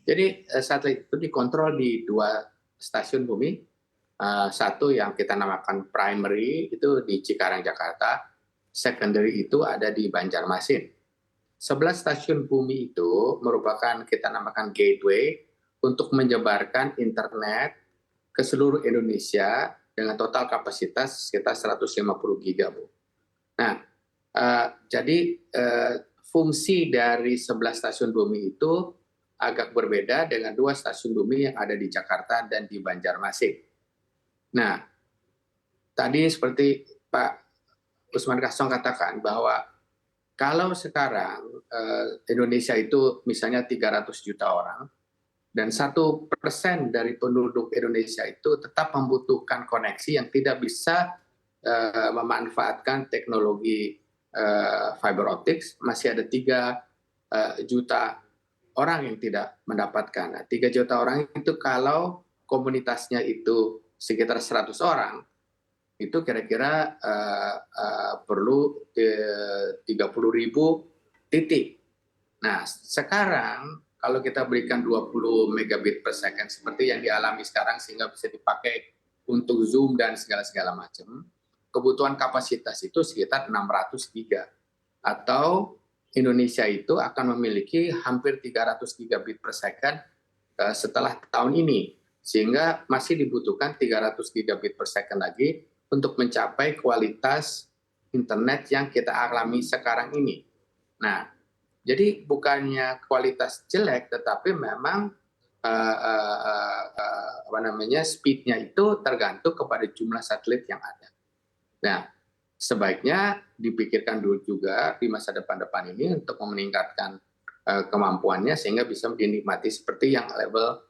Jadi satelit itu dikontrol di 2 stasiun bumi, satu yang kita namakan primary itu di Cikarang, Jakarta, secondary itu ada di Banjarmasin. 11 stasiun bumi itu merupakan kita namakan gateway untuk menyebarkan internet ke seluruh Indonesia dengan total kapasitas sekitar 150 giga, Bu. Nah, jadi fungsi dari 11 stasiun bumi itu agak berbeda dengan 2 stasiun bumi yang ada di Jakarta dan di Banjarmasin. Nah, tadi seperti Pak Usman Kasong katakan bahwa kalau sekarang Indonesia itu misalnya 300 juta orang, dan 1% dari penduduk Indonesia itu tetap membutuhkan koneksi yang tidak bisa memanfaatkan teknologi fiber optics, masih ada 3 juta orang yang tidak mendapatkan. Nah, 3 juta orang itu kalau komunitasnya itu sekitar 100 orang, itu kira-kira perlu 30.000 titik. Nah, sekarang kalau kita berikan 20 megabit per second seperti yang dialami sekarang sehingga bisa dipakai untuk Zoom dan segala-segala macam, kebutuhan kapasitas itu sekitar 600 giga. Atau Indonesia itu akan memiliki hampir 300 gigabit per second setelah tahun ini. Sehingga masih dibutuhkan 300 gigabit per second lagi untuk mencapai kualitas internet yang kita alami sekarang ini. Nah, jadi bukannya kualitas jelek, tetapi memang speed-nya itu tergantung kepada jumlah satelit yang ada. Nah, sebaiknya dipikirkan dulu juga di masa depan ini untuk meningkatkan kemampuannya sehingga bisa dinikmati seperti yang level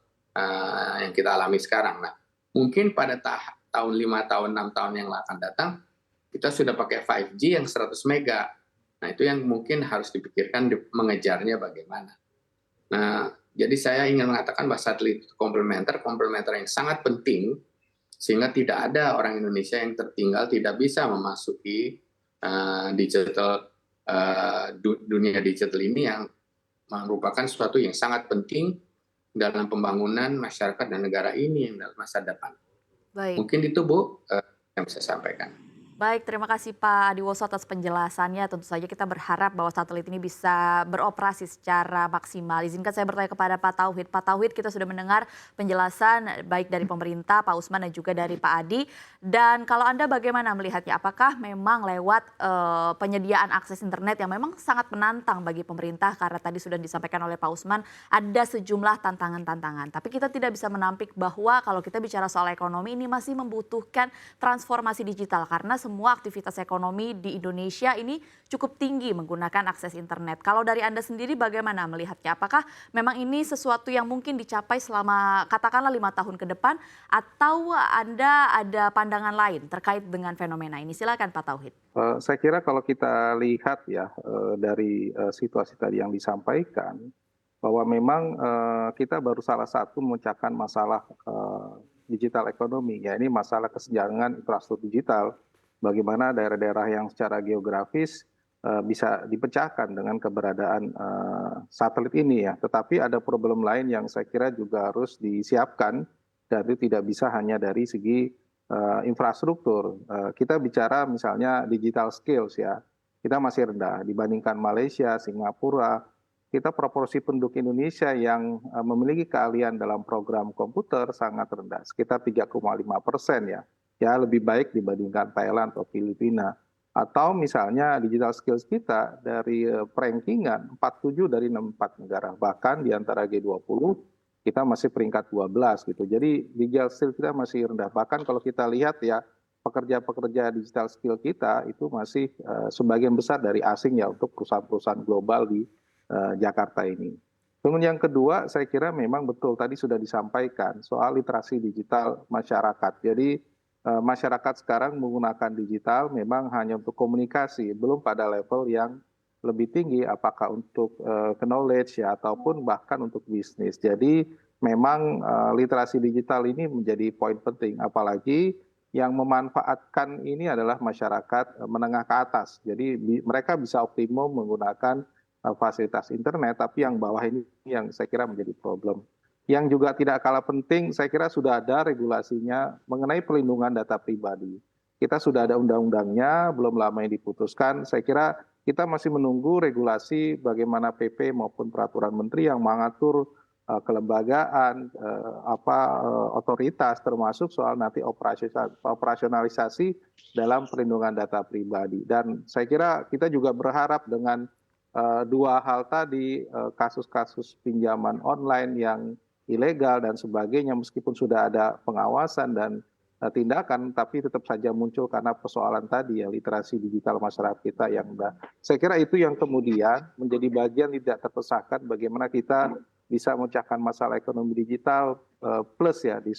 yang kita alami sekarang. Nah, mungkin pada tahun 5 tahun, 6 tahun yang akan datang, kita sudah pakai 5G yang 100 mega. Nah, itu yang mungkin harus dipikirkan mengejarnya bagaimana. Nah, jadi saya ingin mengatakan bahwa satelit komplementer yang sangat penting, sehingga tidak ada orang Indonesia yang tertinggal, tidak bisa memasuki dunia digital ini yang merupakan sesuatu yang sangat penting dalam pembangunan masyarakat dan negara ini yang dalam masa depan. Baik. Mungkin itu, Bu, yang bisa saya sampaikan. Baik, terima kasih Pak Adiwoso atas penjelasannya. Tentu saja kita berharap bahwa satelit ini bisa beroperasi secara maksimal. Izinkan saya bertanya kepada Pak Tauhid. Pak Tauhid, kita sudah mendengar penjelasan baik dari pemerintah, Pak Usman dan juga dari Pak Adi. Dan kalau Anda bagaimana melihatnya? Apakah memang lewat penyediaan akses internet yang memang sangat menantang bagi pemerintah, karena tadi sudah disampaikan oleh Pak Usman, ada sejumlah tantangan-tantangan. Tapi kita tidak bisa menampik bahwa kalau kita bicara soal ekonomi ini masih membutuhkan transformasi digital, karena semua aktivitas ekonomi di Indonesia ini cukup tinggi menggunakan akses internet. Kalau dari Anda sendiri bagaimana melihatnya? Apakah memang ini sesuatu yang mungkin dicapai selama katakanlah 5 tahun ke depan, atau Anda ada pandangan lain terkait dengan fenomena ini? Silakan Pak Tauhid. Saya kira kalau kita lihat ya dari situasi tadi yang disampaikan, bahwa memang kita baru salah satu memecahkan masalah digital ekonomi, ya ini masalah kesenjangan infrastruktur digital. Bagaimana daerah-daerah yang secara geografis bisa dipecahkan dengan keberadaan satelit ini ya. Tetapi ada problem lain yang saya kira juga harus disiapkan, dan itu tidak bisa hanya dari segi infrastruktur. Kita bicara misalnya digital skills ya, kita masih rendah dibandingkan Malaysia, Singapura. Kita proporsi penduduk Indonesia yang memiliki keahlian dalam program komputer sangat rendah, sekitar 3,5% ya. Ya lebih baik dibandingkan Thailand atau Filipina. Atau misalnya digital skills kita dari rankingan 47 dari 64 negara. Bahkan di antara G20 kita masih peringkat 12 gitu. Jadi digital skill kita masih rendah. Bahkan kalau kita lihat ya, pekerja-pekerja digital skill kita itu masih sebagian besar dari asing ya, untuk perusahaan-perusahaan global di Jakarta ini. Kemudian yang kedua, saya kira memang betul tadi sudah disampaikan soal literasi digital masyarakat. Jadi masyarakat sekarang menggunakan digital memang hanya untuk komunikasi, belum pada level yang lebih tinggi, apakah untuk knowledge ya, ataupun bahkan untuk bisnis. Jadi memang literasi digital ini menjadi poin penting, apalagi yang memanfaatkan ini adalah masyarakat menengah ke atas. Jadi mereka bisa optimum menggunakan fasilitas internet, tapi yang bawah ini yang saya kira menjadi problem. Yang juga tidak kalah penting, saya kira sudah ada regulasinya mengenai perlindungan data pribadi. Kita sudah ada undang-undangnya, belum lama ini diputuskan. Saya kira kita masih menunggu regulasi bagaimana PP maupun peraturan menteri yang mengatur kelembagaan, otoritas, termasuk soal nanti operasionalisasi dalam perlindungan data pribadi. Dan saya kira kita juga berharap dengan dua hal tadi, kasus-kasus pinjaman online yang ilegal dan sebagainya, meskipun sudah ada pengawasan dan tindakan, tapi tetap saja muncul karena persoalan tadi ya, literasi digital masyarakat kita yang udah. Saya kira itu yang kemudian menjadi bagian tidak terpisahkan bagaimana kita bisa memecahkan masalah ekonomi digital plus ya di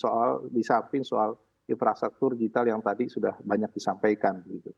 samping soal infrastruktur digital yang tadi sudah banyak disampaikan gitu.